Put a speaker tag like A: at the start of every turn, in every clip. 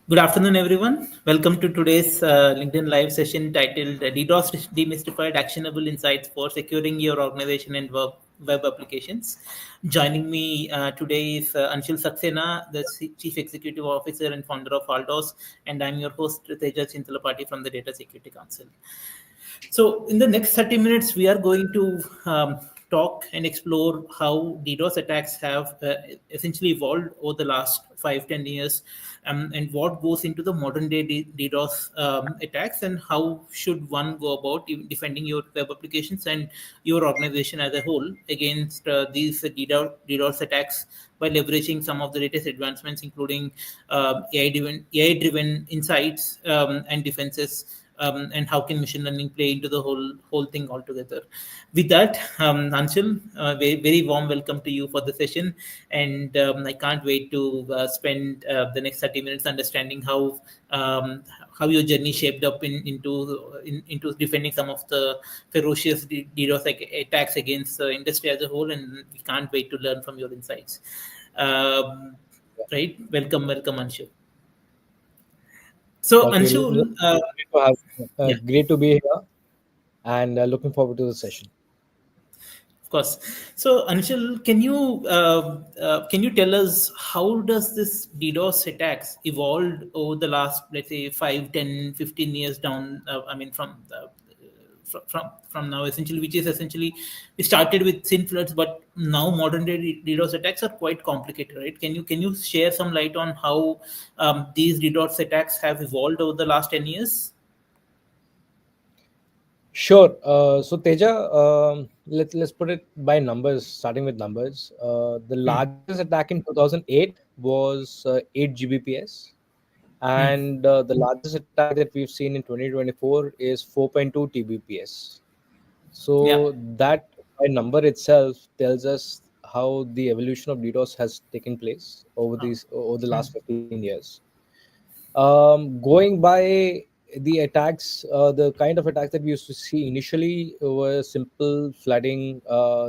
A: Good afternoon, everyone. Welcome to today's LinkedIn Live session titled DDoS Demystified Actionable Insights for Securing Your Organization and Web Applications. Joining me today is Anshul Saxena, the Chief Executive Officer and founder of Aldos, and I'm your host, Teja Chintalapati from the Data Security Council. So, in the next 30 minutes, we are going to talk and explore how DDoS attacks have essentially evolved over the last 5-10 years, and what goes into the modern day DDoS attacks, and how should one go about defending your web applications and your organization as a whole against these DDoS attacks by leveraging some of the latest advancements, including AI-driven insights and defenses, and how can machine learning play into the whole thing altogether. With that, Anshul, very warm welcome to you for the session, and I can't wait to spend the next 30 minutes understanding how your journey shaped up into defending some of the ferocious DDoS attacks against the industry as a whole, and we can't wait to learn from your insights. Um, right, welcome, Anshul. So,
B: Okay,
A: Anshul,
B: great to have,
A: yeah.
B: great to be here, and looking forward to the session.
A: Of course. So, Anshul, can you tell us how does this DDoS attacks evolved over the last, let's say, 5, 10, 15 years down? I mean, from now, essentially, which is essentially we started with SYN floods, but now modern day DDoS attacks are quite complicated, right? Can you share some light on how these DDoS attacks have evolved over the last 10 years?
B: Sure. So Teja, let's put it by numbers. Starting with numbers, the
A: Hmm.
B: largest attack in 2008 was 8 Gbps,
A: Hmm.
B: and the largest attack that we've seen in 2024 is 4.2 Tbps.
A: Yeah.
B: So that by number itself tells us how the evolution of DDoS has taken place over the
A: Hmm.
B: last 15 years. Going by the attacks, the kind of attacks that we used to see initially were simple flooding,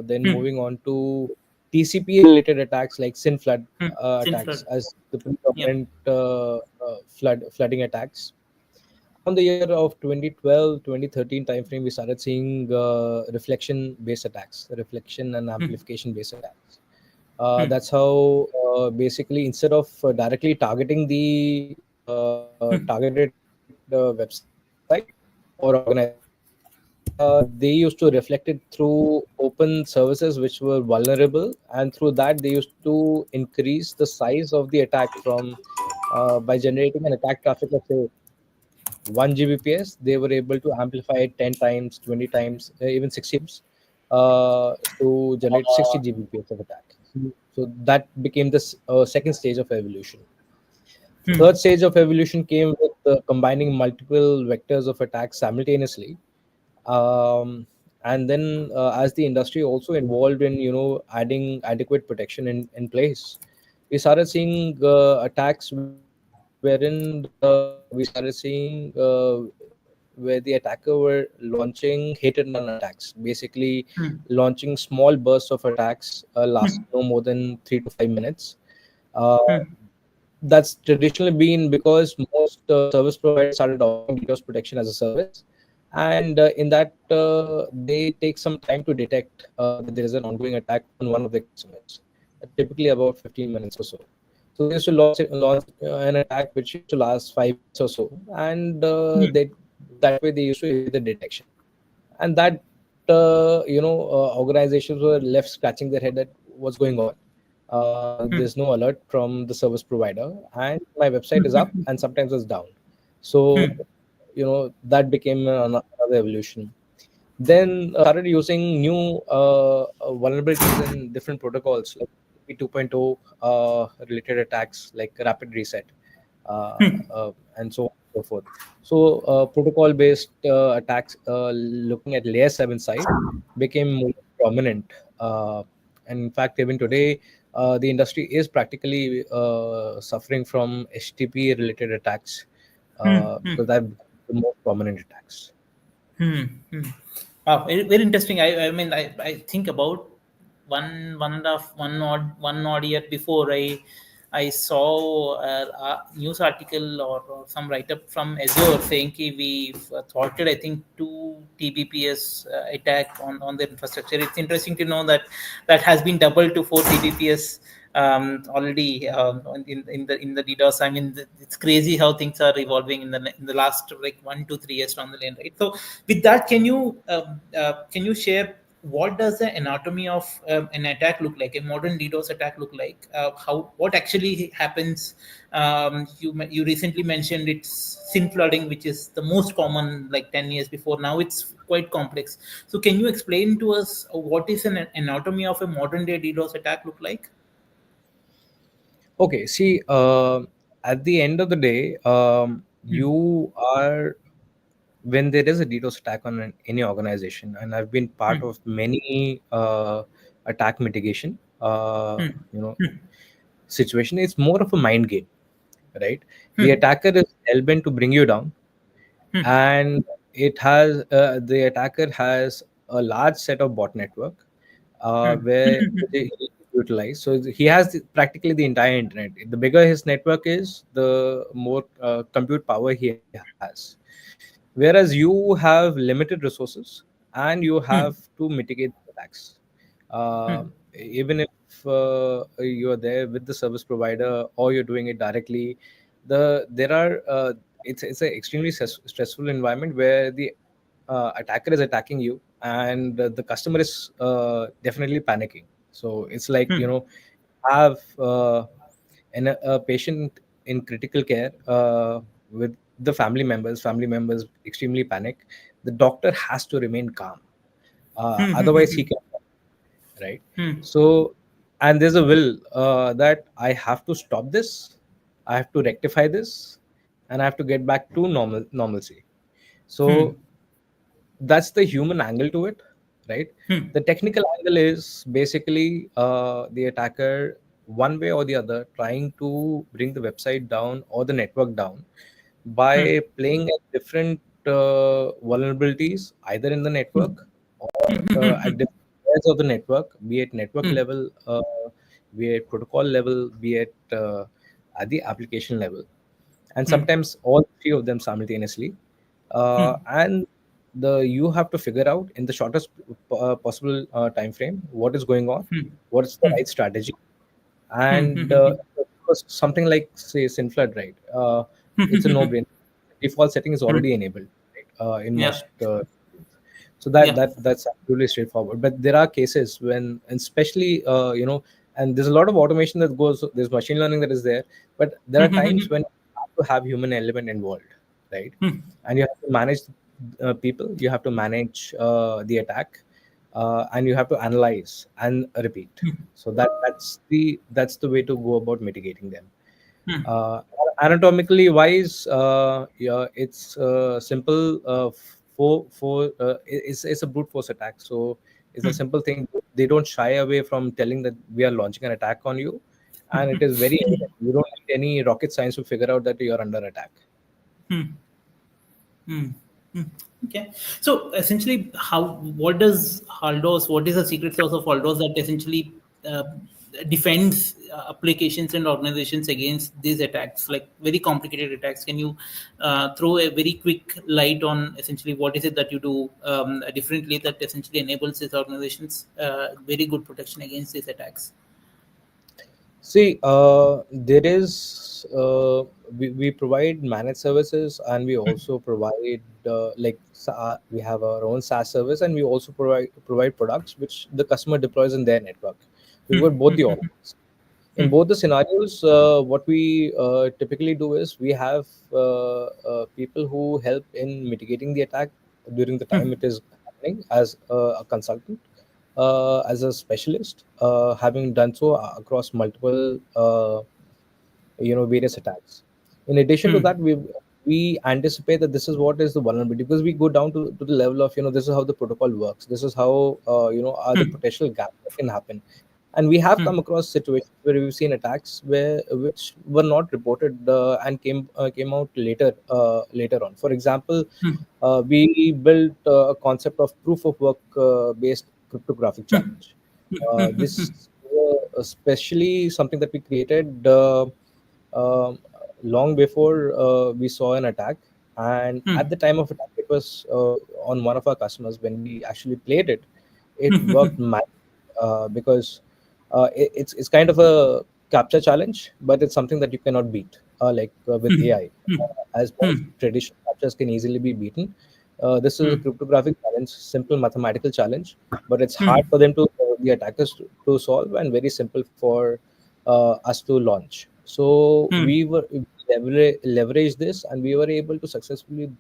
B: then
A: Hmm.
B: moving on to TCP related attacks like SYN flood
A: Hmm. SYN
B: attacks
A: flood.
B: as the
A: Yeah.
B: predominant flooding attacks. Around the year of 2012, 2013 timeframe, we started seeing reflection based attacks, reflection and
A: Hmm.
B: amplification based attacks.
A: Hmm.
B: That's how basically instead of directly targeting the
A: Hmm.
B: targeted website or organization, they used to reflect it through open services which were vulnerable, and through that they used to increase the size of the attack from by generating an attack traffic of say 1 Gbps, they were able to amplify it 10 times, 20 times, even 60 times to generate 60 Gbps of attack. So that became the second stage of evolution.
A: Hmm.
B: Third stage of evolution came with combining multiple vectors of attack simultaneously. Um, and then as the industry also involved in adding adequate protection in place, we started seeing attacks wherein we started seeing where the attacker were launching hit and run attacks, basically
A: Hmm.
B: launching small bursts of attacks lasting no more than 3 to 5 minutes. uh,
A: Hmm.
B: that's traditionally been because most service providers started offering DDoS protection as a service, and in that they take some time to detect that there is an ongoing attack on one of their customers, typically about 15 minutes or so. So they used to launch an attack which used to last 5 minutes or so, and
A: Hmm.
B: that way they used to evade the detection, and that organizations were left scratching their head at what's going on.
A: Hmm.
B: There's no alert from the service provider, and my website is up and sometimes it's down. So
A: Hmm.
B: that became another evolution. Then started using new vulnerabilities in different protocols like TCP 2.0 related attacks like rapid reset, and so on and so forth. So protocol based attacks looking at layer 7 side became more prominent. And in fact, even today, the industry is practically suffering from HTTP related attacks
A: Hmm. Hmm.
B: because that the most prominent attacks.
A: Hmm. Hmm. Wow, very interesting. I think about one and a half one odd year before, I saw a news article or some write up from Azure saying that we've thwarted, I think, 2 Tbps attack on the infrastructure. It's interesting to know that that has been doubled to 4 Tbps already in the DDoS. I mean, it's crazy how things are evolving in the last like 1 to 3 years down the lane, right? So, with that, can you share what does the anatomy of an attack look like, a modern DDoS attack look like? How what actually happens? You recently mentioned it's SYN flooding, which is the most common like 10 years before. Now it's quite complex. So can you explain to us what is an anatomy of a modern day DDoS attack look like?
B: Okay, see, at the end of the day,
A: Hmm.
B: you are when there is a DDoS attack on any organization, and I've been part
A: Hmm.
B: of many attack mitigation,
A: Hmm.
B: situation. It's more of a mind game, right? The
A: Hmm.
B: attacker is hellbent to bring you down,
A: Hmm.
B: and the attacker has a large set of bot network
A: Hmm.
B: where he utilize. So he has practically the entire internet. The bigger his network is, the more compute power he has. Whereas you have limited resources and you have
A: Hmm.
B: to mitigate the attacks. Uh,
A: Hmm.
B: Even if you are there with the service provider or you're doing it directly, there are it's an extremely stressful environment where the attacker is attacking you, and the customer is definitely panicking. So it's like,
A: Hmm.
B: have a patient in critical care with the family members extremely panic. The doctor has to remain calm,
A: Hmm. Hmm.
B: otherwise
A: Hmm.
B: he can, right?
A: Hmm.
B: So, and there's a will that I have to stop this, I have to rectify this, and I have to get back to normalcy.
A: Hmm.
B: So that's the human angle to it, right?
A: Hmm.
B: The technical angle is basically the attacker, one way or the other, trying to bring the website down or the network down
A: Hmm.
B: by playing at different vulnerabilities either in the network or at different layers of the network, be it network
A: Hmm.
B: level, be it protocol level, be it at the application level, and
A: Hmm.
B: sometimes all three of them simultaneously.
A: Hmm.
B: And the you have to figure out in the shortest possible time frame what is going on,
A: Hmm.
B: what is the
A: Hmm.
B: right strategy.
A: Hmm.
B: And
A: Hmm.
B: something like, say, SynFlood, right? It's a
A: Hmm.
B: no-brainer. Default setting is
A: Hmm.
B: already enabled, right? In
A: Yeah.
B: most so that
A: Yeah.
B: that's absolutely straightforward. But there are cases when, and especially and there's a lot of automation that goes, there's machine learning that is there, but there
A: Hmm.
B: are
A: Hmm.
B: times when you have to have human element involved, right?
A: Hmm.
B: And you have to manage people, you have to manage the attack, and you have to analyze and repeat. So that's the way to go about mitigating them.
A: Hmm.
B: uh, Anatomically wise, yeah, it's simple. It's a brute force attack. So it's a
A: Hmm.
B: simple thing. They don't shy away from telling that we are launching an attack on you, and it is very evident. You don't need any rocket science to figure out that you are under attack.
A: Hmm. Hmm. Hmm. Okay. So essentially, what does Haldos? What is the secret sauce of Haldos that essentially defends applications and organizations against these attacks, like very complicated attacks? Can you throw a very quick light on essentially what is it that you do differently that essentially enables these organizations very good protection against these attacks?
B: See, there is we provide managed services, and we also provide we have our own SaaS service, and we also provide products which the customer deploys in their network. We've got both the options. In both the scenarios, what we typically do is we have people who help in mitigating the attack during the time it is happening as a consultant, as a specialist, having done so across multiple various attacks. In addition to that, we anticipate that this is what is the vulnerability, because we go down to the level of, this is how the protocol works, this is how are the potential gaps that can happen. And we have come across situations where we've seen attacks which were not reported, and came out later on. For example, we built a concept of proof of work based cryptographic challenge. This especially something that we created um long before we saw an attack. And at the time of attack, it was on one of our customers. When we actually played it, it worked because it's kind of a capture challenge, but it's something that you cannot beat, like with AI. As most traditional captures can easily be beaten, this is a cryptographic challenge, simple mathematical challenge, but it's hard for them to the attackers to solve, and very simple for us to launch. So we leveraged this, and we were able to successfully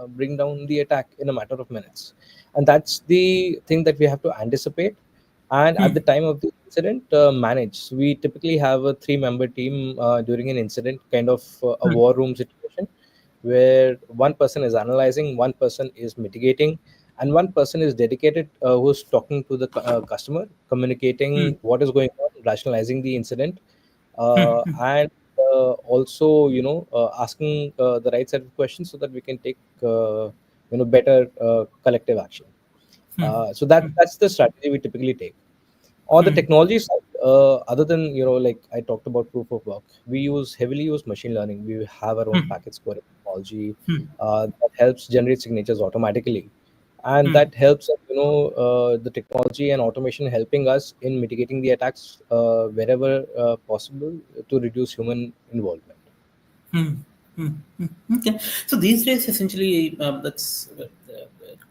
B: bring down the attack in a matter of minutes. And that's the thing that we have to anticipate, and at the time of the incident, manage. So we typically have a 3-member team during an incident, kind of a war room situation, where one person is analyzing, one person is mitigating, and one person is dedicated, who's talking to the customer, communicating what is going on, rationalizing the incident, and also, asking the right set of questions so that we can take better collective action. So that's the strategy we typically take. On the technology side, other than, like I talked about proof of work, we heavily use machine learning. We have our own packet scoring technology that helps generate signatures automatically, and that helps, the technology and automation helping us in mitigating the attacks wherever possible, to reduce human involvement.
A: Hmm. Hmm. Hmm. Okay. So these days, essentially, that's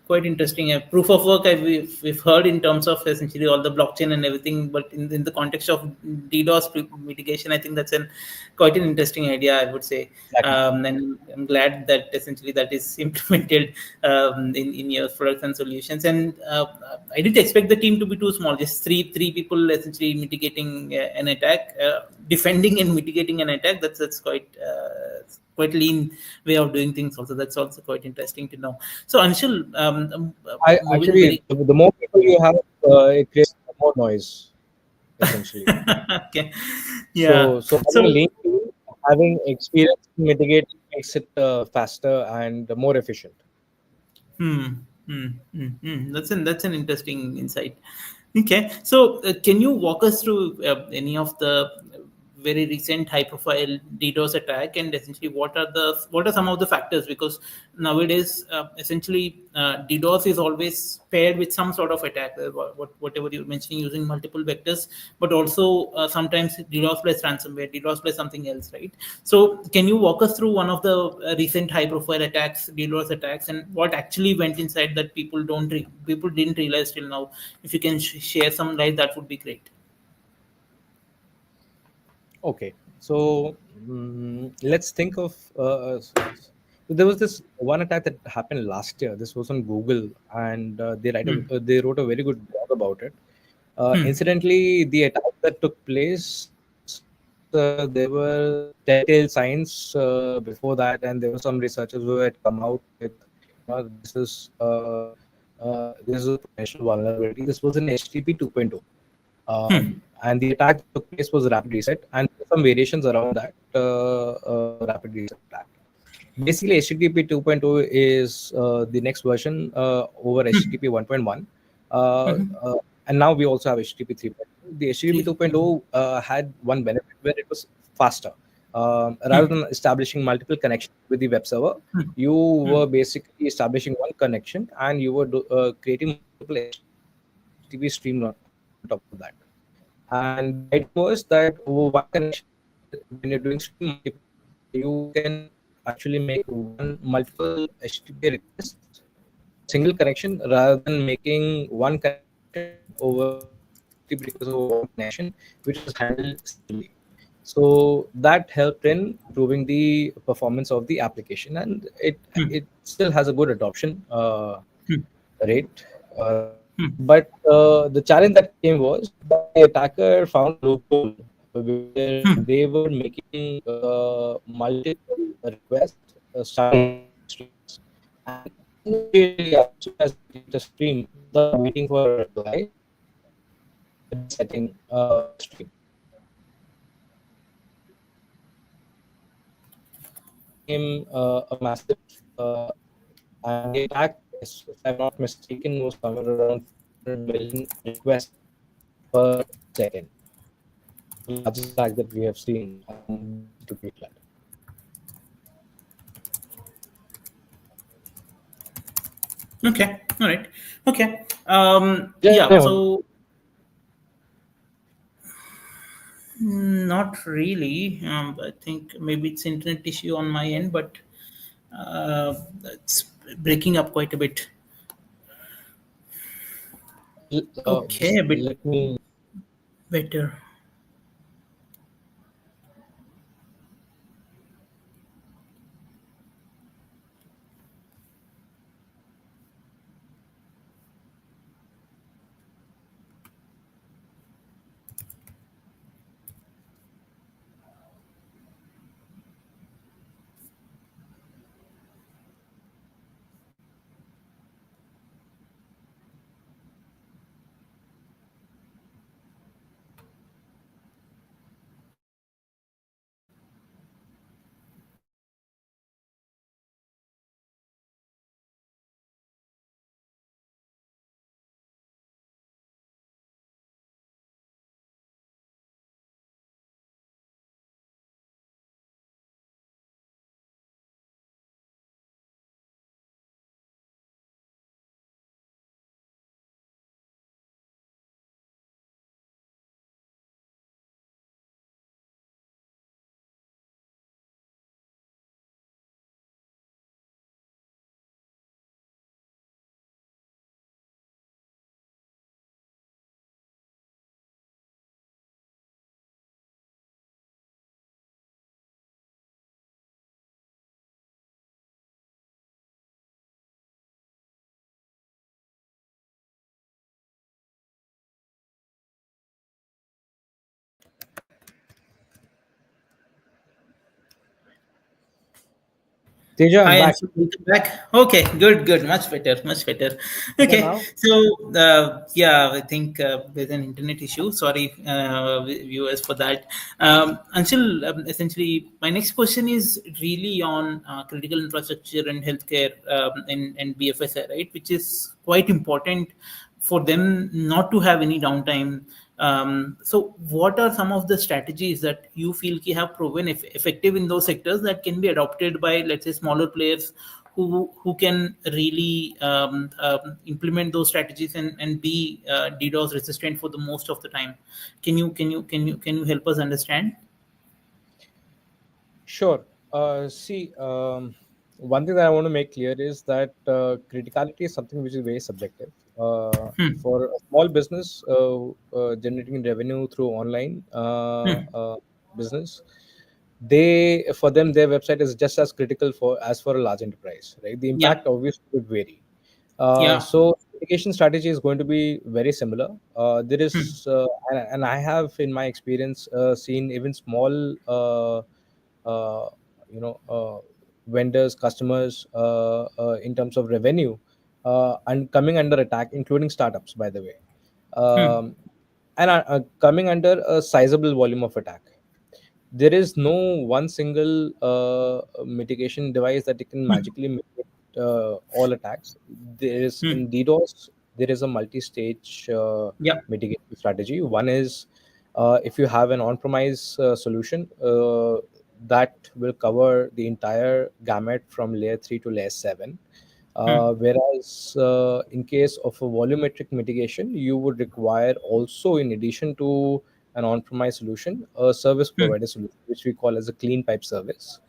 A: quite interesting. Proof of work, we've heard in terms of essentially all the blockchain and everything, but in the context of DDoS mitigation, I think that's quite an interesting idea, I would say.
B: Exactly.
A: And I'm glad that essentially that is implemented in your products and solutions. And I didn't expect the team to be too small. Just three people essentially mitigating an attack, defending and mitigating an attack. That's quite lean way of doing things. Also, that's also quite interesting to know. So, Anshul,
B: I
A: moving
B: actually,
A: very
B: the more people you have, it creates more noise, essentially.
A: okay, yeah.
B: So having a
A: So,
B: lean team, having experience in mitigating makes it faster and more efficient.
A: hmm, that's an interesting insight. Okay, so can you walk us through any of the very recent high-profile DDoS attack, and essentially what are some of the factors? Because nowadays, essentially, DDoS is always paired with some sort of attack, whatever you're mentioning, using multiple vectors, but also sometimes DDoS plus ransomware, DDoS plus something else, right? So, can you walk us through one of the recent high-profile attacks, DDoS attacks, and what actually went inside that people didn't realize till now? If you can share some light, that would be great.
B: Okay, so let's think of. There was this one attack that happened last year. This was on Google, and they wrote a very good blog about it. Incidentally, the attack that took place, there were telltale signs before that, and there were some researchers who had come out with, this is a potential vulnerability. This was in HTTP 2.0. And the attack that took place was rapid reset, and there were some variations around that rapid reset attack. Basically, HTTP 2.0 is the next version over HTTP 1.1. Uh, uh, and now we also have HTTP 3.0. The HTTP
A: Three.
B: 2.0 had one benefit where it was faster. Rather than establishing multiple connections with the web server, you were basically establishing one connection, and you were creating multiple HTTP streams on top of that. And the idea was that over one connection, when you're doing stream multiple, you can actually make multiple HTTP requests over a single connection, rather than making one connection over multiple HTTP requests over one connection, which is handled separately. So that helped in improving the performance of the application, and it still has a good adoption rate. But the challenge that came was that the attacker found a loophole where they were making multiple requests, starting multiple streams, and immediately as soon as they create a stream, without waiting for a reply, they start resetting the stream. That became a massive, and the attack, if I'm not mistaken, was somewhere around 400 million requests per second. the largest attack that we have seen to create that.
A: Okay. All right. Okay.
B: Yeah,
A: Yeah. So not really. I think maybe it's internet issue on my end, but it's breaking up quite a bit. Okay,
B: just
A: a bit
B: let me.
A: better.
B: Teja, I'm
A: Hi,
B: back.
A: Anshul. Welcome back. Okay, good, good. Much better, much better.
B: Better
A: Okay,
B: now?
A: so yeah, I think there's an internet issue. Sorry, viewers, for that. Anshul, essentially, my next question is really on critical infrastructure and healthcare and BFSI, right? Which is quite important for them not to have any downtime. So, what are some of the strategies that you feel have proven effective in those sectors that can be adopted by, let's say, smaller players who can really implement those strategies and be DDoS resistant for the most of the time? Can you help us understand?
B: Sure. See, one thing that I want to make clear is that criticality is something which is very subjective. For a small business generating revenue through online business, they for them their website is just as critical for as for a large enterprise, right? The
A: Yeah,
B: impact obviously would vary.
A: yeah.
B: So mitigation strategy is going to be very similar. There is, and I have in my experience seen even small, uh, vendors, customers, in terms of revenue, and coming under attack, including startups, by the way, um, and coming under a sizable volume of attack. There is no one single mitigation device that it can magically mitigate all attacks. There is
A: Hmm.
B: in DDoS, there is a multi-stage
A: Yeah.
B: mitigation strategy. One is if you have an on-premise solution that will cover the entire gamut from layer 3 to layer 7. Whereas in case of a volumetric mitigation, you would require also, in addition to an on-premise solution, a service provider solution, which we call as a clean pipe service,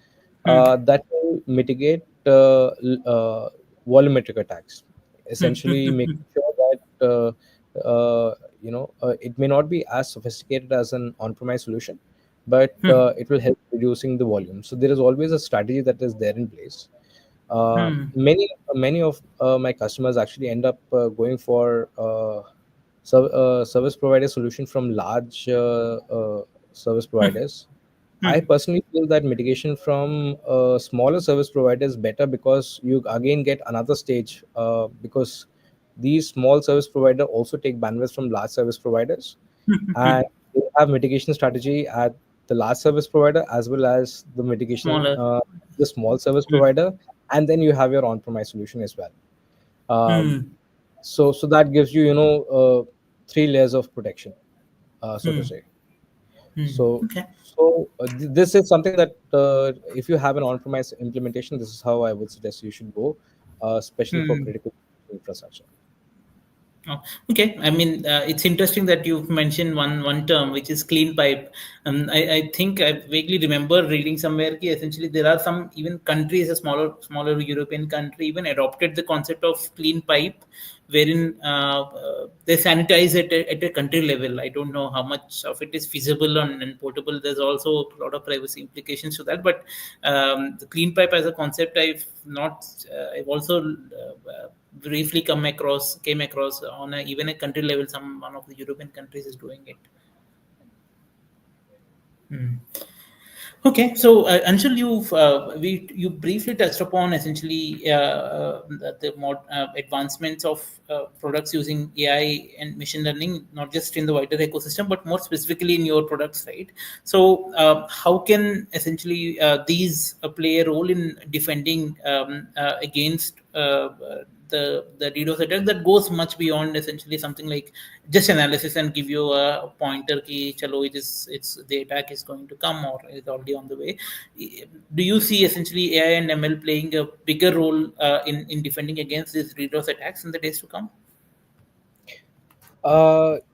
B: that will mitigate volumetric attacks, essentially making sure that it may not be as sophisticated as an on-premise solution, but it will help reducing the volume. So there is always a strategy that is there in place. Many of my customers actually end up going for service provider solution from large service providers. I personally feel that mitigation from smaller service providers is better because you again get another stage, because these small service provider also take bandwidth from large service providers, and they have mitigation strategy at the large service provider as well as the mitigation
A: Smaller.
B: the small service provider, and then you have your on-premise solution as well. Um, so that gives you three layers of protection, so to say.
A: Okay.
B: This is something that if you have an on-premise implementation, this is how I would suggest you should go, especially for
A: Hmm.
B: critical infrastructure.
A: Oh, okay. I mean, it's interesting that you've mentioned one term, which is clean pipe. I think I vaguely remember reading somewhere that essentially there are some even countries, a smaller European country, even adopted the concept of clean pipe, wherein they sanitize it at a country level. I don't know how much of it is feasible and portable. There's also a lot of privacy implications to that. But the clean pipe as a concept, I've not. I've also briefly came across on even a country level. Some one of the European countries is doing it. Hmm. Okay, so Anshul, you briefly touched upon essentially the more advancements of products using AI and machine learning, not just in the wider ecosystem, but more specifically in your products, right? So, how can essentially these play a role in defending against the DDoS attack that goes much beyond essentially something like just analysis and give you a pointer key, chalo, it's the attack is going to come or is already on the way. Do you see essentially AI and ML playing a bigger role in defending against these DDoS attacks in the days to come?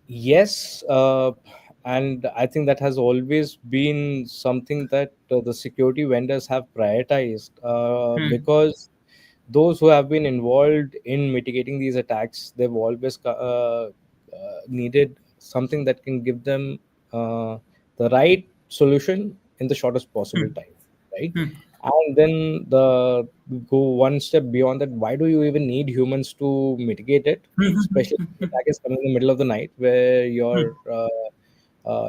B: Yes, and I think that has always been something that the security vendors have prioritized,
A: Hmm.
B: because those who have been involved in mitigating these attacks, they've always needed something that can give them the right solution in the shortest possible
A: Hmm.
B: time, right?
A: Hmm.
B: And then the go one step beyond that. Why do you even need humans to mitigate it? Especially if the attack is coming in the middle of the night, where
A: Hmm.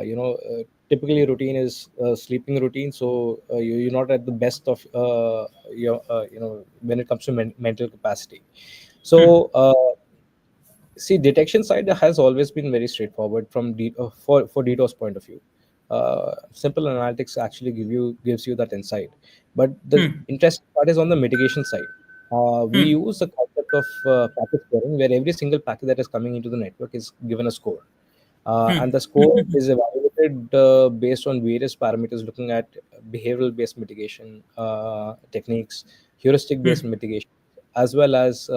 B: your typically routine is sleeping routine, so you're not at the best of your when it comes to mental capacity.
A: Hmm.
B: So see, detection side has always been very straightforward from for DDoS point of view. Simple analytics actually gives you that insight, but the
A: Hmm.
B: interesting part is on the mitigation side. We
A: Hmm.
B: use the concept of packet scoring, where every single packet that is coming into the network is given a score,
A: Hmm.
B: and the score is evaluated based on various parameters, looking at behavioral based mitigation techniques, heuristic based
A: Hmm.
B: mitigation, as well as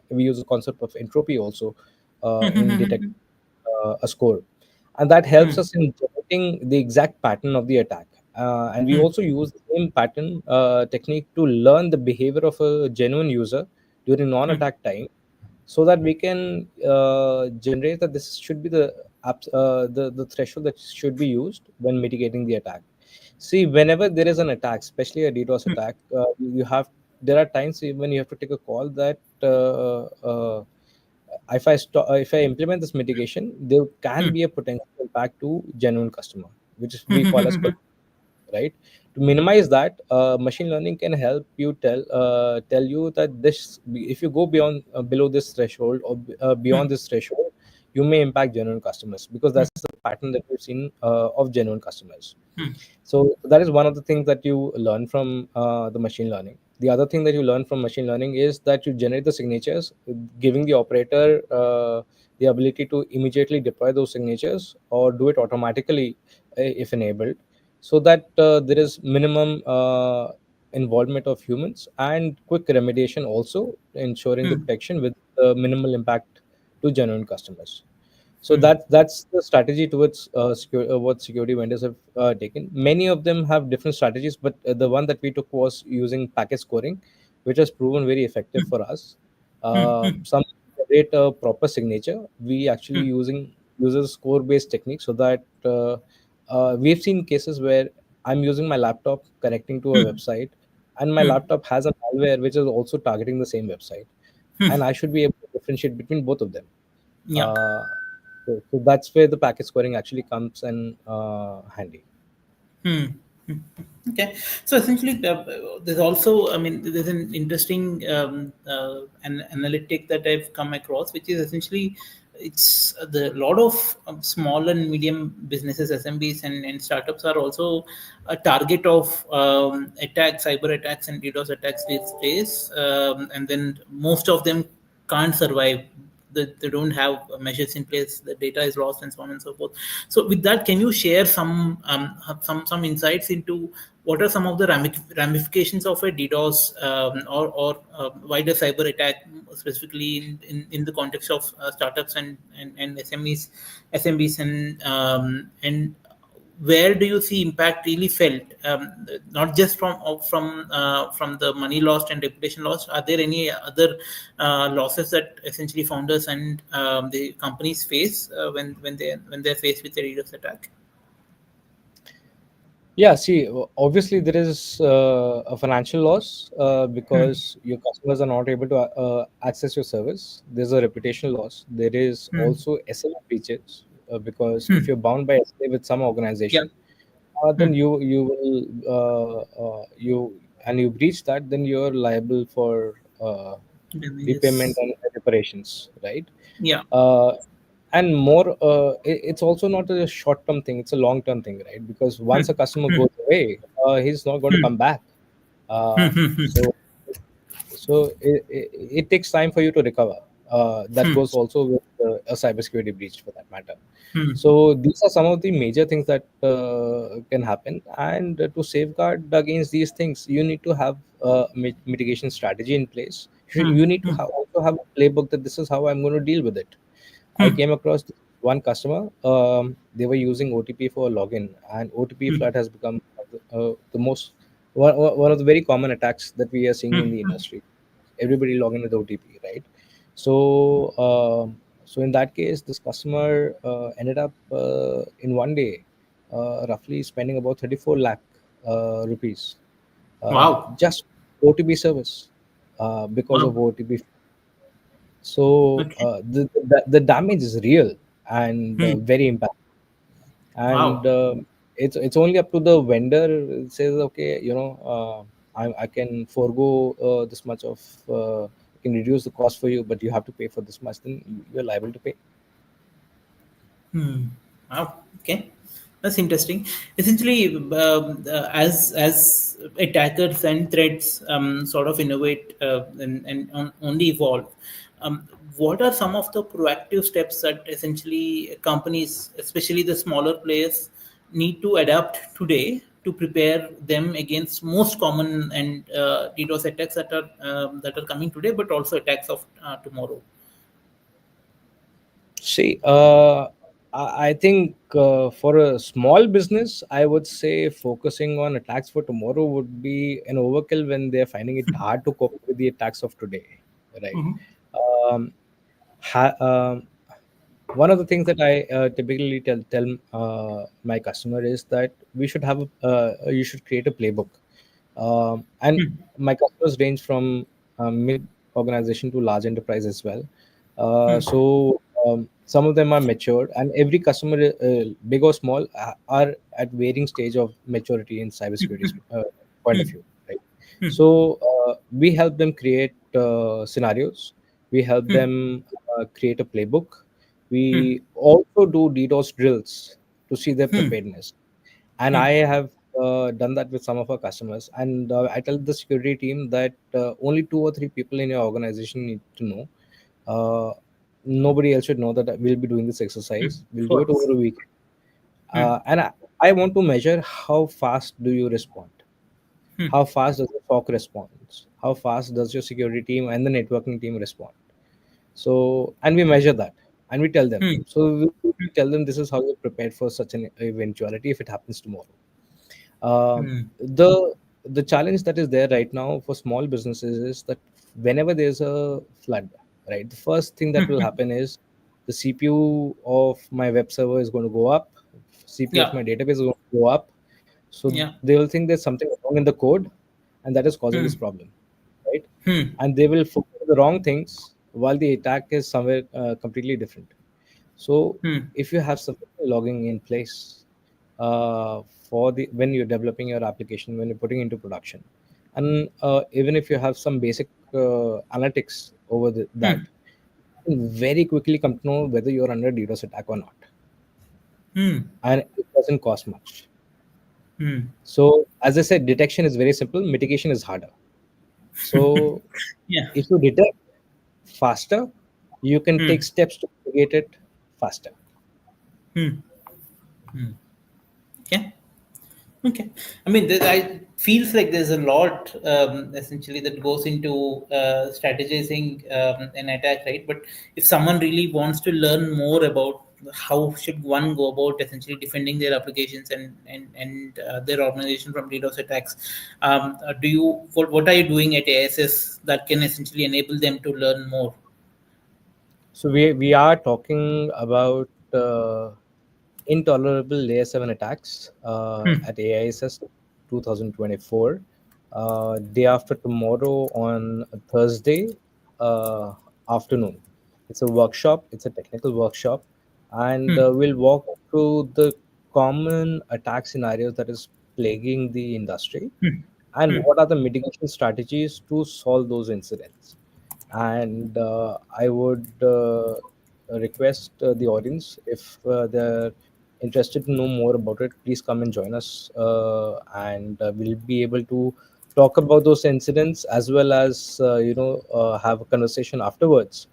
B: we use the concept of entropy also in detecting a score, and that helps
A: Hmm.
B: us in generating the exact pattern of the attack. And we
A: Hmm.
B: also use the same pattern technique to learn the behavior of a genuine user during
A: Hmm.
B: non-attack time, so that we can generate that this should be the threshold that should be used when mitigating the attack. See, whenever there is an attack, especially a DDoS attack, you have there are times when you have to take a call that if I implement this mitigation, there can
A: Hmm.
B: be a potential impact to genuine customer, which is we call as
A: Hmm.
B: right. To minimize that, machine learning can help you tell you that this if you go beyond below this threshold or
A: Hmm.
B: beyond this threshold, you may impact genuine customers, because that's the pattern that we've seen of genuine customers.
A: Hmm.
B: So that is one of the things that you learn from the machine learning. The other thing that you learn from machine learning is that you generate the signatures, giving the operator the ability to immediately deploy those signatures or do it automatically if enabled, so that there is minimum involvement of humans and quick remediation, also ensuring the
A: Hmm.
B: protection with minimal impact to genuine customers. So
A: Hmm.
B: that's the strategy towards what security vendors have taken. Many of them have different strategies, but the one that we took was using packet scoring, which has proven very effective for us. Some generate a proper signature. We actually
A: Hmm.
B: uses score based technique, so that we've seen cases where I'm using my laptop connecting to a
A: Hmm.
B: website, and my
A: Hmm.
B: laptop has a malware which is also targeting the same website, and I should be able to differentiate between both of them.
A: Yeah.
B: uh, so that's where the packet scoring actually comes in handy.
A: Hmm. Hmm. Okay, so essentially, there's also, I mean, there's an interesting an analytic that I've come across, which is essentially it's the lot of small and medium businesses, SMBs and startups are also a target of attacks, cyber attacks, and DDoS attacks these days, and then most of them can't survive they don't have measures in place, the data is lost, and so on and so forth. So with that, can you share some insights into what are some of the ramifications of a DDoS, or wider cyber attack, specifically in the context of startups and SMBs, and where do you see impact really felt? Not just from the money lost and reputation lost. Are there any other losses that essentially founders and the companies face when they're faced with a DDoS attack?
B: Yeah, see, obviously there is a financial loss
A: Hmm.
B: because your customers are not able to access your service. There's a reputational loss. There is
A: Hmm.
B: also SLA breaches because if
A: Hmm.
B: you're bound by SLA with some
A: Yeah.
B: organization, then
A: Hmm.
B: you will you breach that, then you're liable for repayment
A: Damages.
B: and reparations, right?
A: Yeah.
B: uh, and more it's also not a short term thing, it's a long term thing, right? Because once
A: Hmm.
B: a customer
A: Hmm.
B: goes away, he's not going to
A: Hmm.
B: come back.
A: Hmm.
B: uh,
A: Hmm. Hmm.
B: so it takes time for you to recover. That
A: Hmm.
B: goes also with a cybersecurity breach for that matter.
A: Hmm.
B: So these are some of the major things that can happen, and to safeguard against these things, you need to have a mitigation strategy in place.
A: Hmm.
B: You need to
A: Hmm.
B: also have a playbook that this is how I'm going to deal with it. I
A: Hmm.
B: came across one customer. They were using OTP for login, and OTP
A: Hmm.
B: flood has become the most one of the very common attacks that we are seeing in
A: Hmm.
B: the industry. Everybody log in with OTP, right? So in that case, this customer ended up in one day roughly spending about 34 lakh rupees
A: Wow.
B: just OTP service because of
A: Wow.
B: OTP. So
A: Okay.
B: the damage is real and
A: Hmm.
B: very impactful. And
A: Wow.
B: it's only up to the vendor. It says, okay, I can forego this much of I can reduce the cost for you, but you have to pay for this much. Then you're liable to pay.
A: Hmm. Wow. Okay, that's interesting. Essentially, as attackers and threats sort of innovate and only evolve, um, what are some of the proactive steps that essentially companies, especially the smaller players, need to adapt today to prepare them against most common and DDoS attacks that are coming today, but also attacks of tomorrow?
B: See, I think for a small business, I would say focusing on attacks for tomorrow would be an overkill when they're finding it hard to cope with the attacks of today, right? Um, um, One of the things that I typically tell my customer is that we should have you should create a playbook, and my customers range from mid organization to large enterprise as well. Some of them are matured, and every customer, big or small, are at varying stage of maturity in cybersecurity point of view, right? So we help them create scenarios. We help them create a playbook. We also do DDoS drills to see their preparedness. And I have done that with some of our customers. And I tell the security team that only 2 or 3 people in your organization need to know. Uh, Nobody else should know that we'll be doing this exercise.
A: Of
B: We'll do it
A: course.
B: over a week. And I want to measure how fast do you respond. How fast does the SOC respond? How fast does your security team and the networking team respond? So, and we measure that and we tell them. So we tell them this is how you're prepared for such an eventuality if it happens tomorrow. Um, the challenge that is there right now for small businesses is that whenever there's a flood, right, the first thing that will happen is the CPU of my web server is going to go up, CPU of
A: Yeah.
B: my database is going to go up. So
A: Yeah.
B: they will think there's something wrong in the code, and that is causing this problem, right? And they will focus on the wrong things while the attack is somewhere completely different. So if you have sufficient logging in place for the when you're developing your application, when you're putting into production, and even if you have some basic analytics over that, you can very quickly come to know whether you're under DDoS attack or not, and it doesn't cost much. So as I said, detection is very simple, mitigation is harder. So
A: Yeah.
B: if you detect faster, you can take
A: Hmm.
B: steps to mitigate it faster.
A: Hmm. Hmm. Okay. Okay. I mean, I feels like there's a lot essentially that goes into strategizing an attack, right? But if someone really wants to learn more about how should one go about essentially defending their applications and their organization from DDoS attacks, do you what are you doing at ASS that can essentially enable them to learn more?
B: So we are talking about intolerable layer 7 attacks
A: Hmm.
B: at AISS 2024. Day after tomorrow on Thursday afternoon. It's a workshop, it's a technical workshop, and
A: Hmm.
B: we'll walk through the common attack scenarios that is plaguing the industry
A: Hmm.
B: and
A: Hmm.
B: what are the mitigation strategies to solve those incidents. And I would request the audience, if they're interested to know more about it, please come and join us, and we'll be able to talk about those incidents as well as have a conversation afterwards.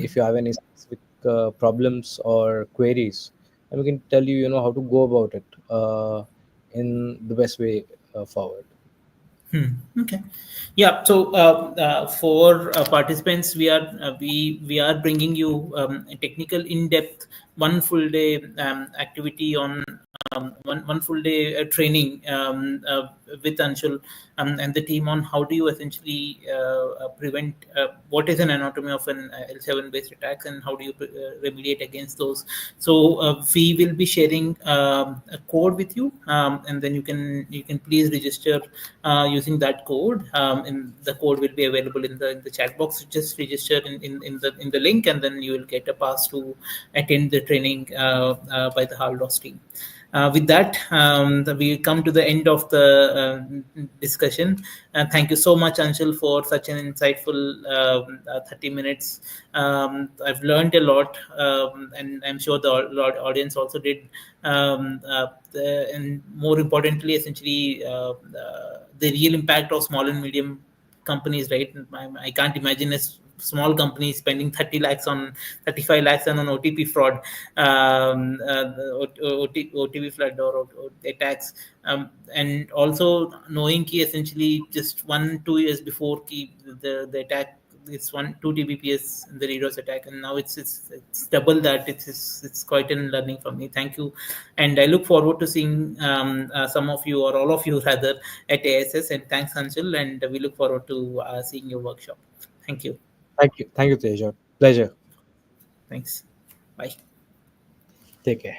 B: If you have any specific problems or queries, and we can tell you, how to go about it in the best way forward.
A: Hmm. Okay. Yeah. So for participants, we are bringing you a technical in-depth one full day activity on one full day training with Anshul and the team on how do you essentially prevent what is an anatomy of an L7 based attacks and how do you remediate against those. So we will be sharing a code with you, and then you can please register using that code. And the code will be available in the chat box. Just register in the link, and then you will get a pass to attend the training by the Haldos team. With that, we come to the end of the discussion. Thank you so much, Anshul, for such an insightful 30 minutes. I've learned a lot, and I'm sure the audience also did. And more importantly, essentially, the real impact of small and medium companies, right? I can't imagine a small company spending 30 lakhs on 35 lakhs on an OTP fraud, OTP flood or attacks, and also knowing key essentially just 1 2 years before key the attack, it's 1 2 Tbps in the DDoS attack, and now it's double that. It's quite an learning for me. Thank you, and I look forward to seeing some of you or all of you rather at ASS. And thanks, Anshul, and we look forward to seeing your workshop. Thank you.
B: Thank you, Teja. Pleasure.
A: Thanks. Bye.
B: Take care.